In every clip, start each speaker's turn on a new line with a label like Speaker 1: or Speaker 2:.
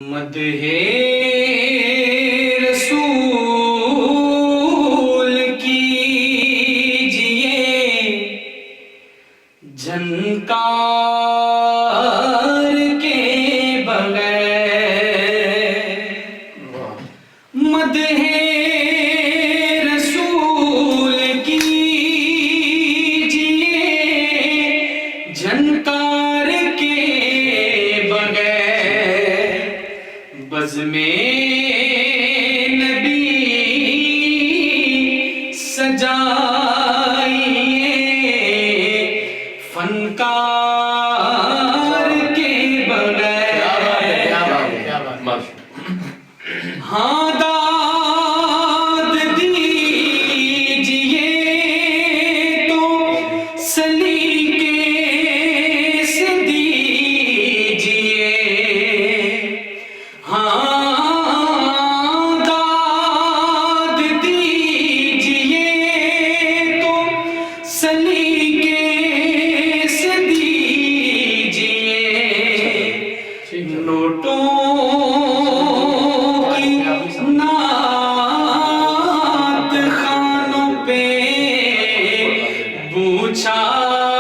Speaker 1: مدح رسول کیجئے جھنکار کے بغیر، مدح رسول کیجئے جھنکار کے بغیر، بزم نبی سجائیے فنکار کے بغیر، ہاں داد دیجئے تو سلیقے سے دیجئے، ہاں داد دیجئے تو سلیقے سے دیجئے، نوٹوں کی نعت خوانوں پہ بوچھار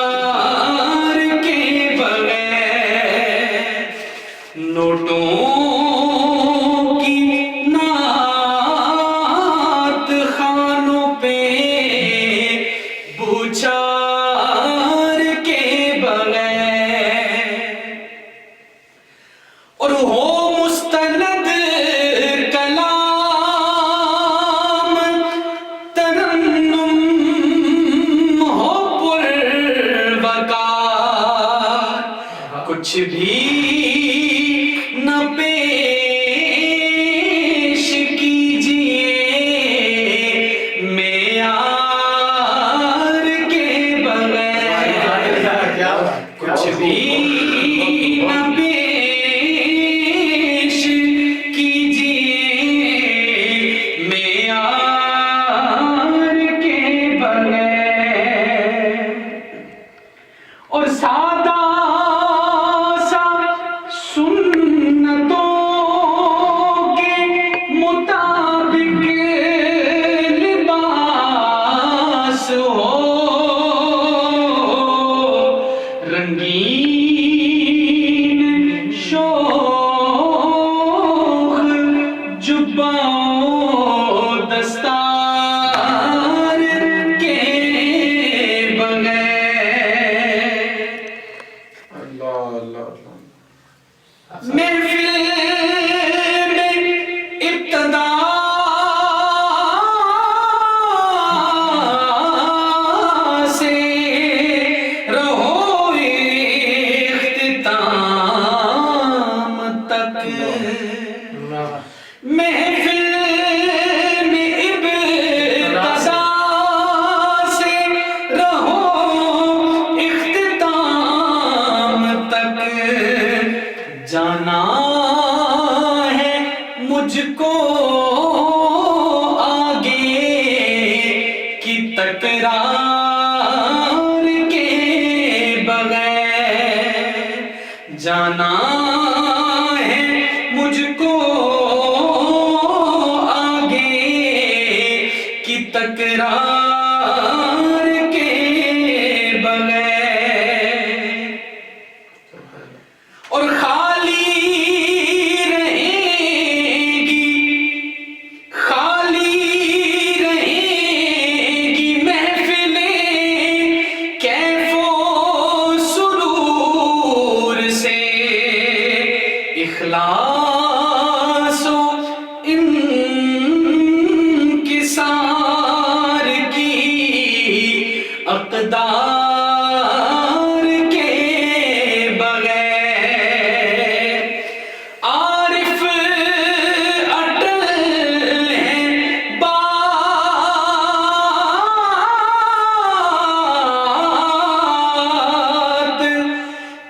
Speaker 1: کے بغیر، نوٹوں کی نعت خوانوں پہ بوچھار کے بغیر، اور ہو مستند کلام ترنم ہو پروقار، کچھ بھی نہ پیش کیجئے معیار کے بغیر، کچھ بھی نہ پیش کیجئے معیار کے بغیر، اور سادہ سا سنتوں کے مطابق لباس ہو، رنگین شوخ جباؤں دستار کے بغیر، محفل میں ابتدا سے رہو اختتام تک، محفل میں ابتدا سے رہو اختتام تک، جانا ہے مجھ کو آگے کی تکرار کے بغیر، جانا ہے مجھ کو آگے کی تکرار کے بغیر، اور خالی رہیں گی محفلیں کیف و سرور سے، اخلاص و انکسار کی اقدار کے بغیر، عارف اٹل ہیں بات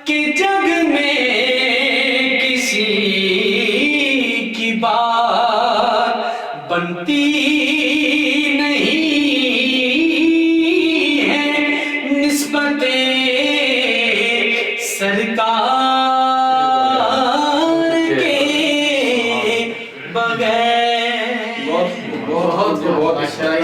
Speaker 1: کہ جگ میں کسی کی بات بنتی نہیں ہے، نسبت سرکار کے گئے.
Speaker 2: بہت اچھا